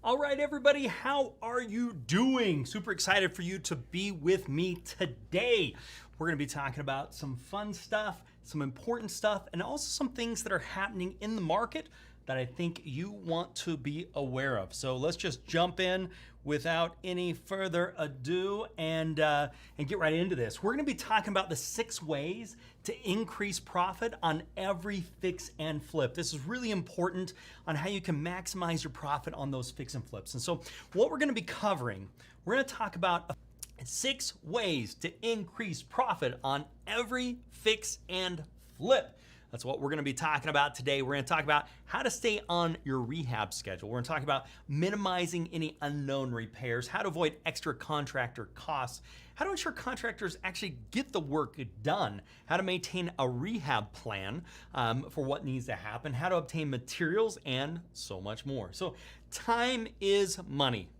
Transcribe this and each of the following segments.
All right, everybody, how are you doing? Super excited for you to be with me today. We're going to be talking about some fun stuff, some important stuff, and also some things that are happening in the market that I think you want to be aware of. So let's just jump in without any further ado and get right into this. We're going to be talking about the 6 ways to increase profit on every fix and flip. This is really important on how you can maximize your profit on those fix and flips. And so what we're going to be covering, we're going to talk about 6 ways to increase profit on every fix and flip. That's what we're going to be talking about today. We're going to talk about how to stay on your rehab schedule. We're going to talk about minimizing any unknown repairs, how to avoid extra contractor costs, how to ensure contractors actually get the work done, how to maintain a rehab plan for what needs to happen, how to obtain materials, and so much more. So time is money.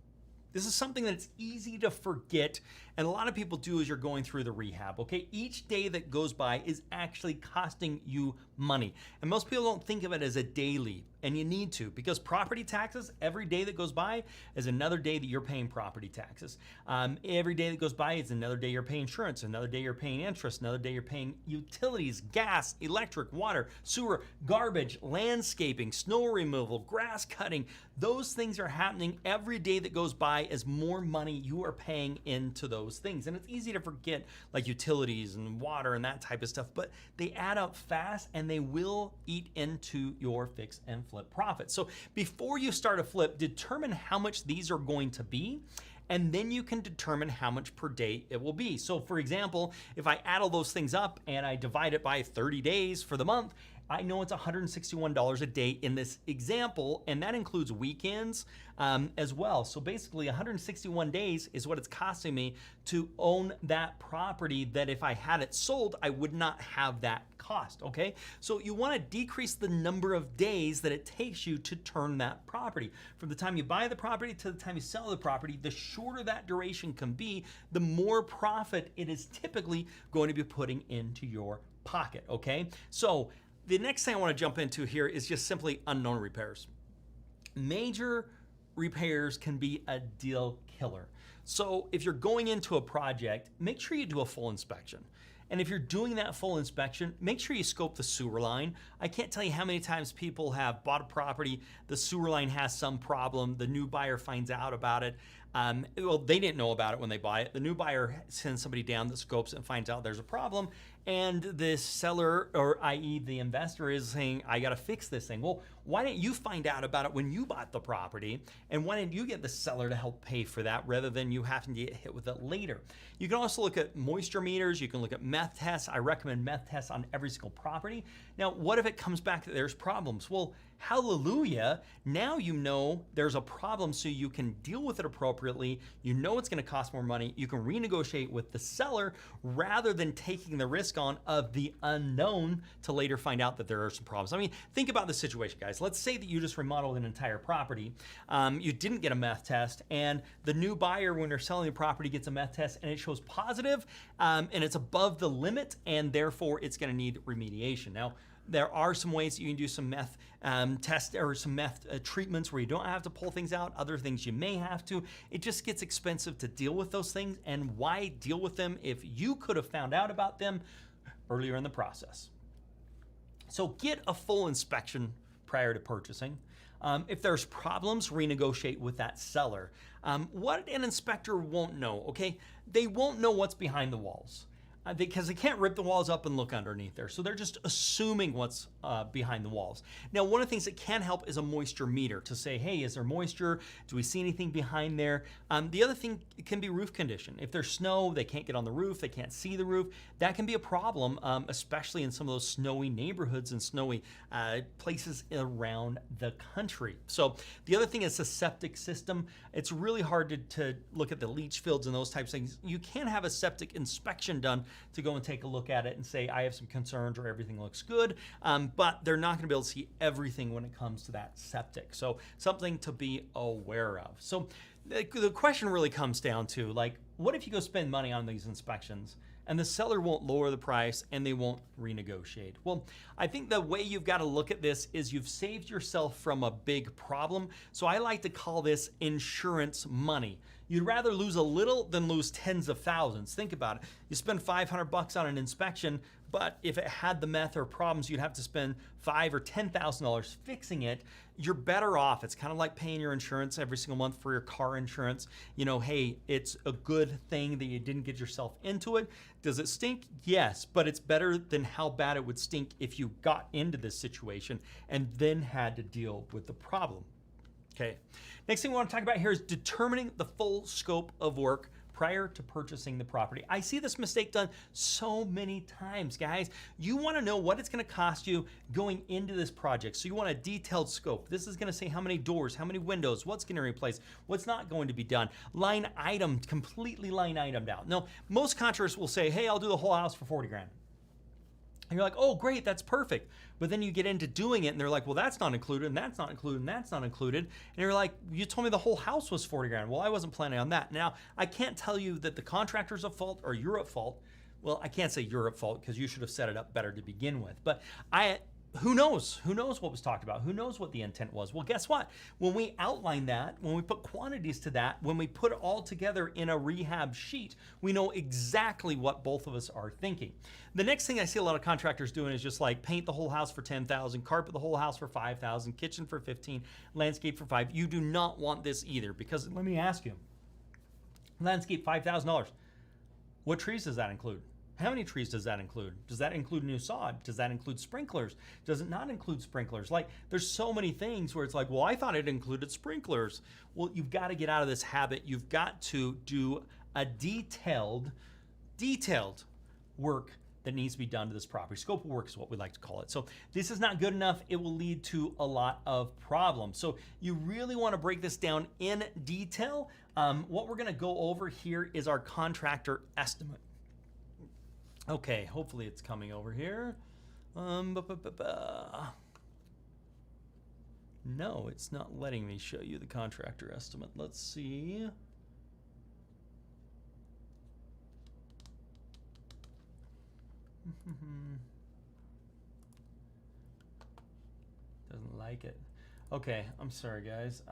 This is something that's easy to forget, and a lot of people do as you're going through the rehab, okay? Each day that goes by is actually costing you money. And most people don't think of it as a daily, and you need to, because property taxes, every day that goes by is another day that you're paying property taxes. Every day that goes by is another day you're paying insurance, another day you're paying interest, another day you're paying utilities, gas, electric, water, sewer, garbage, landscaping, snow removal, grass cutting. Those things are happening every day that goes by as more money you are paying into those things. And it's easy to forget, like utilities and water and that type of stuff, but they add up fast and they will eat into your fix and flip profit. So before you start a flip, determine how much these are going to be, and then you can determine how much per day it will be. So for example, if I add all those things up and I divide it by 30 days for the month, I know it's $161 a day in this example, and that includes weekends as well. So basically 161 days is what it's costing me to own that property that if I had it sold, I would not have that cost, okay? So you wanna decrease the number of days that it takes you to turn that property. From the time you buy the property to the time you sell the property, the shorter that duration can be, the more profit it is typically going to be putting into your pocket, okay? So the next thing I want to jump into here is just simply unknown repairs. Major repairs can be a deal killer. So if you're going into a project, make sure you do a full inspection. And if you're doing that full inspection, make sure you scope the sewer line. I can't tell you how many times people have bought a property, the sewer line has some problem, the new buyer finds out about it. Well, they didn't know about it when they buy it. The new buyer sends somebody down that scopes it and finds out there's a problem, and the seller, or i.e. the investor, is saying, I gotta fix this thing. Well, why didn't you find out about it when you bought the property? And why didn't you get the seller to help pay for that rather than you having to get hit with it later? You can also look at moisture meters, you can look at meth tests. I recommend meth tests on every single property. Now, what if it comes back that there's problems? Well, hallelujah, now you know there's a problem, so you can deal with it appropriately. You know it's gonna cost more money. You can renegotiate with the seller rather than taking the risk on of the unknown to later find out that there are some problems. I mean, think about the situation, guys. Let's say that you just remodeled an entire property. You didn't get a meth test, and the new buyer, when they're selling the property, gets a meth test and it shows positive, and it's above the limit, and therefore it's gonna need remediation. Now, there are some ways that you can do some meth tests or some meth treatments where you don't have to pull things out. Other things you may have to. It just gets expensive to deal with those things. And why deal with them if you could have found out about them earlier in the process? So get a full inspection prior to purchasing. If there's problems, renegotiate with that seller. What an inspector won't know, okay? They won't know what's behind the walls. Because they can't rip the walls up and look underneath there. So they're just assuming what's behind the walls. Now, one of the things that can help is a moisture meter to say, hey, is there moisture? Do we see anything behind there? The other thing can be roof condition. If there's snow, they can't get on the roof, they can't see the roof. That can be a problem, especially in some of those snowy neighborhoods and snowy places around the country. So the other thing is the septic system. It's really hard to look at the leach fields and those types of things. You can have a septic inspection done to go and take a look at it and say, I have some concerns or everything looks good, but they're not gonna be able to see everything when it comes to that septic. So something to be aware of. So the question really comes down to, like, what if you go spend money on these inspections and the seller won't lower the price and they won't renegotiate. Well, I think the way you've got to look at this is you've saved yourself from a big problem. So I like to call this insurance money. You'd rather lose a little than lose tens of thousands. Think about it. You spend $500 on an inspection, but if it had the meth or problems, you'd have to spend $5,000 or $10,000 fixing it. You're better off. It's kind of like paying your insurance every single month for your car insurance. You know, hey, it's a good thing that you didn't get yourself into it. Does it stink? Yes, but it's better than how bad it would stink if you got into this situation and then had to deal with the problem. Okay. Next thing we want to talk about here is determining the full scope of work prior to purchasing the property. I see this mistake done so many times, guys. You want to know what it's going to cost you going into this project. So you want a detailed scope. This is going to say how many doors, how many windows, what's going to replace, what's not going to be done. Line item, completely line itemed out. No, most contractors will say, hey, I'll do the whole house for 40 grand. And you're like, oh, great, that's perfect. But then you get into doing it and they're like, well, that's not included, and that's not included, and that's not included. And you're like, you told me the whole house was 40 grand. Well, I wasn't planning on that. Now, I can't tell you that the contractor's at fault or you're at fault. Well, I can't say you're at fault because you should have set it up better to begin with. But who knows? Who knows what was talked about? Who knows what the intent was? Well, guess what? When we outline that, when we put quantities to that, when we put it all together in a rehab sheet, we know exactly what both of us are thinking. The next thing I see a lot of contractors doing is just like paint the whole house for 10,000, carpet the whole house for 5,000, kitchen for 15, landscape for 5. You do not want this either, because let me ask you, landscape $5,000. What trees does that include? How many trees does that include? Does that include new sod? Does that include sprinklers? Does it not include sprinklers? Like, there's so many things where it's like, well, I thought it included sprinklers. Well, you've got to get out of this habit. You've got to do a detailed work that needs to be done to this property. Scope of work is what we like to call it. So this is not good enough. It will lead to a lot of problems. So you really want to break this down in detail. What we're going to go over here is our contractor estimate. Okay, hopefully it's coming over here. No, it's not letting me show you the contractor estimate. Let's see. Doesn't like it. Okay, I'm sorry, guys.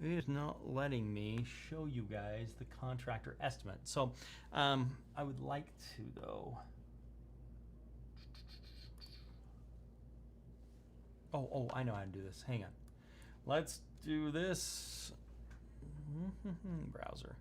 It is not letting me show you guys the contractor estimate. So I would like to, though. Oh, I know how to do this. Hang on. Let's do this. Browser.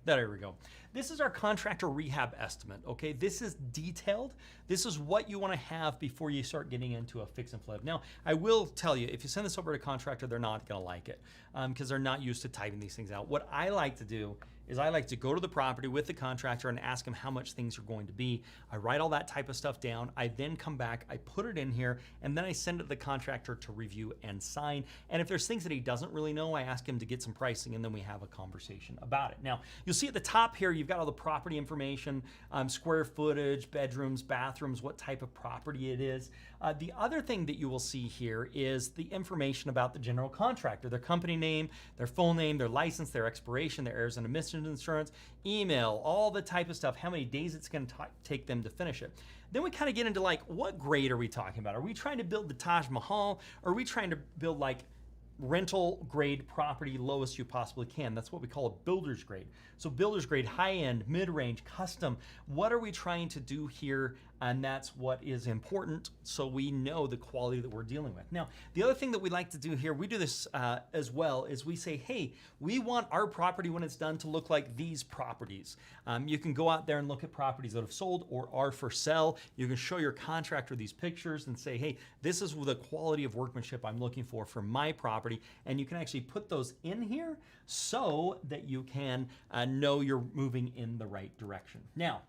There we go. This is our contractor rehab estimate, okay? This is detailed. This is what you want to have before you start getting into a fix and flip. Now, I will tell you, if you send this over to a contractor, they're not going to like it because they're not used to typing these things out. What I like to do is I like to go to the property with the contractor and ask him how much things are going to be. I write all that type of stuff down. I then come back, I put it in here, and then I send it to the contractor to review and sign. And if there's things that he doesn't really know, I ask him to get some pricing, and then we have a conversation about it. Now, you'll see at the top here, you've got all the property information, square footage, bedrooms, bathrooms, what type of property it is. The other thing that you will see here is the information about the general contractor, their company name, their full name, their license, their expiration, their errors and omissions insurance, email, all the type of stuff, how many days it's going to take them to finish it. Then we kind of get into like, what grade are we talking about? Are we trying to build the Taj Mahal? Or are we trying to build like rental grade property, lowest you possibly can? That's what we call a builder's grade. So builder's grade, high end, mid-range, custom. What are we trying to do here? And that's what is important, so we know the quality that we're dealing with. Now, the other thing that we like to do here, we do this as well, is we say, hey, we want our property when it's done to look like these properties. You can go out there and look at properties that have sold or are for sale. You can show your contractor these pictures and say, hey, this is the quality of workmanship I'm looking for my property. And you can actually put those in here so that you can know you're moving in the right direction. Now,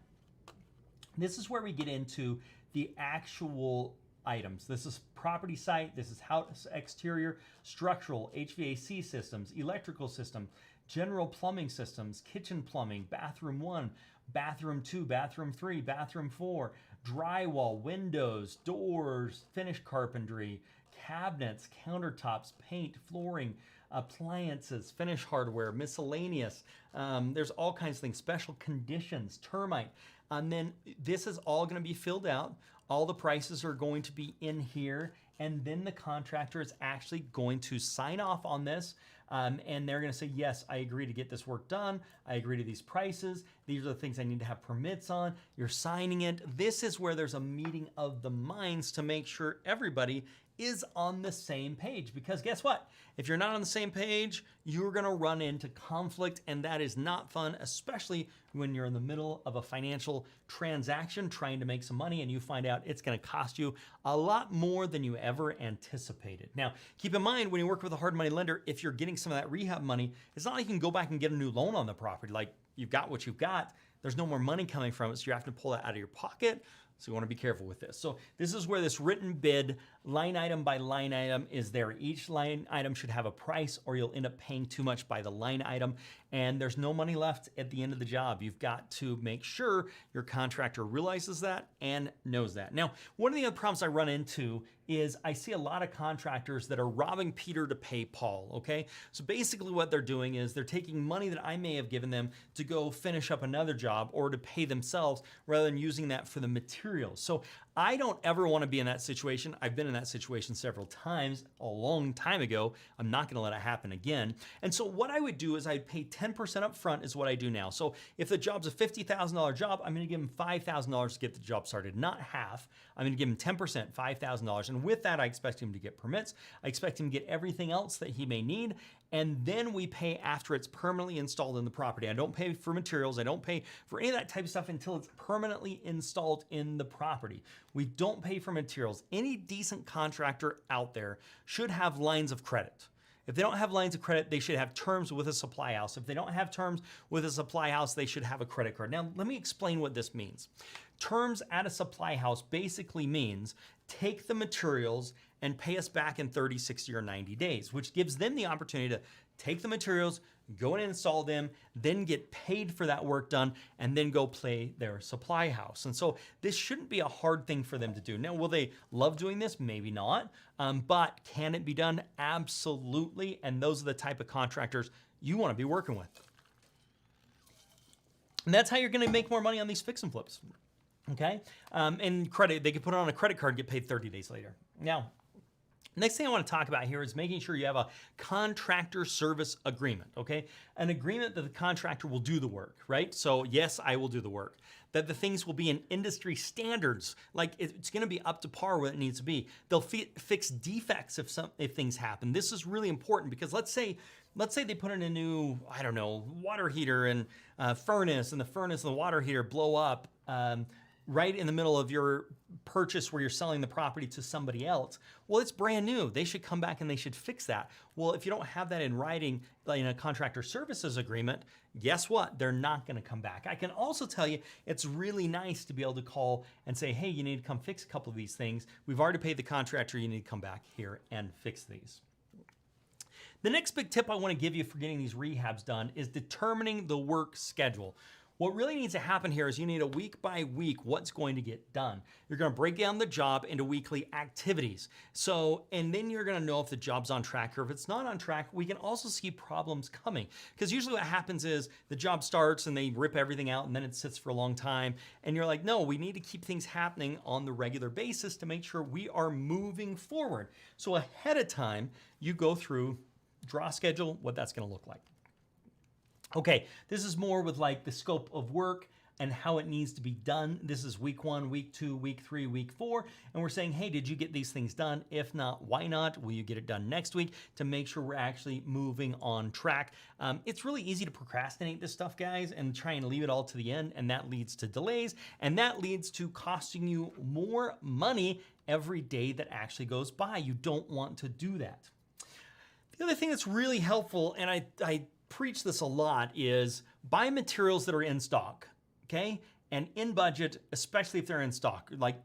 this is where we get into the actual items. This is property site, this is house exterior, structural, HVAC systems, electrical system, general plumbing systems, kitchen plumbing, bathroom 1, bathroom 2, bathroom 3, bathroom 4, drywall, windows, doors, finished carpentry, cabinets, countertops, paint, flooring, appliances, finish hardware, miscellaneous. There's all kinds of things, special conditions, termite. And then this is all going to be filled out. All the prices are going to be in here. And then the contractor is actually going to sign off on this. And they're going to say, yes, I agree to get this work done. I agree to these prices. These are the things I need to have permits on. You're signing it. This is where there's a meeting of the minds to make sure everybody is on the same page. Because guess what? If you're not on the same page, you're going to run into conflict, and that is not fun, especially when you're in the middle of a financial transaction trying to make some money and you find out it's going to cost you a lot more than you ever anticipated. Now, keep in mind when you work with a hard money lender, if you're getting some of that rehab money, it's not like you can go back and get a new loan on the property. Like, you've got what you've got. There's no more money coming from it, so you have to pull that out of your pocket. So you want to be careful with this. So this is where this written bid, line item by line item, is there. Each line item should have a price, or you'll end up paying too much by the line item, and there's no money left at the end of the job. You've got to make sure your contractor realizes that and knows that. Now, one of the other problems I run into is I see a lot of contractors that are robbing Peter to pay Paul, okay? So basically what they're doing is they're taking money that I may have given them to go finish up another job or to pay themselves rather than using that for the materials. So I don't ever want to be in that situation. I've been in that situation several times a long time ago. I'm not going to let it happen again. And so what I would do is I'd pay 10% up front is what I do now. So if the job's a $50,000 job, I'm going to give them $5,000 to get the job started, not half. I'm going to give him 10%, $5,000. And with that, I expect him to get permits. I expect him to get everything else that he may need. And then we pay after it's permanently installed in the property. I don't pay for materials. I don't pay for any of that type of stuff until it's permanently installed in the property. We don't pay for materials. Any decent contractor out there should have lines of credit. If they don't have lines of credit, they should have terms with a supply house. If they don't have terms with a supply house, they should have a credit card. Now, let me explain what this means. Terms at a supply house basically means take the materials and pay us back in 30, 60, or 90 days, which gives them the opportunity to take the materials, go and install them, then get paid for that work done, and then go play their supply house. And so this shouldn't be a hard thing for them to do. Now, will they love doing this? Maybe not. But can it be done? Absolutely. And those are the type of contractors you want to be working with. And that's how you're going to make more money on these fix and flips. Okay? And credit, they can put it on a credit card, get paid 30 days later. Now, next thing I want to talk about here is making sure you have a contractor service agreement, okay? An agreement that the contractor will do the work, right? So yes, I will do the work. That the things will be in industry standards, like it's going to be up to par where it needs to be. They'll fix defects if things happen. This is really important because let's say they put in a new, I don't know, water heater and furnace, and the furnace and the water heater blow up right in the middle of your purchase where you're selling the property to somebody else. Well, it's brand new. They should come back and they should fix that. Well, if you don't have that in writing, like in a contractor services agreement, guess what? They're not going to come back. I can also tell you it's really nice to be able to call and say, hey, you need to come fix a couple of these things. We've already paid the contractor. You need to come back here and fix these. The next big tip I want to give you for getting these rehabs done is determining the work schedule. What really needs to happen here is you need a week by week what's going to get done. You're going to break down the job into weekly activities. And then you're going to know if the job's on track, or if it's not on track. We can also see problems coming, because usually what happens is the job starts and they rip everything out and then it sits for a long time. And you're like, no, we need to keep things happening on the regular basis to make sure we are moving forward. So ahead of time, you go through, draw a schedule, what that's going to look like. Okay, this is more with like the scope of work and how it needs to be done. This is week 1, week 2, week 3, week 4. And we're saying, hey, did you get these things done? If not, why not? Will you get it done next week to make sure we're actually moving on track? It's really easy to procrastinate this stuff, guys, and try and leave it all to the end. And that leads to delays. And that leads to costing you more money every day that actually goes by. You don't want to do that. The other thing that's really helpful, and I preach this a lot, is buy materials that are in stock, okay? And in budget, especially if they're in stock. Like,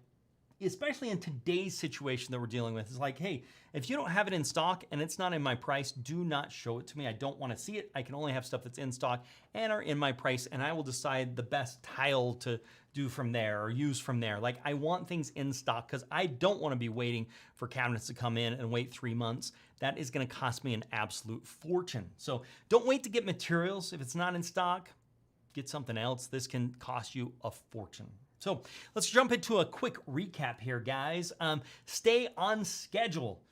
especially in today's situation that we're dealing with. It's like, hey, if you don't have it in stock and it's not in my price, do not show it to me. I don't want to see it. I can only have stuff that's in stock and are in my price, and I will decide the best tile to do from there or use from there. Like, I want things in stock because I don't want to be waiting for cabinets to come in and wait 3 months. That is going to cost me an absolute fortune. So don't wait to get materials. If it's not in stock, get something else. This can cost you a fortune. So let's jump into a quick recap here, guys. Stay on schedule.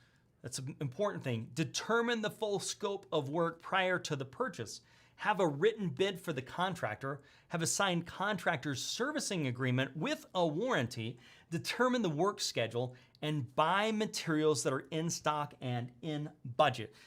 That's an important thing. Determine the full scope of work prior to the purchase. Have a written bid for the contractor. Have a signed contractor's servicing agreement with a warranty. Determine the work schedule and buy materials that are in stock and in budget.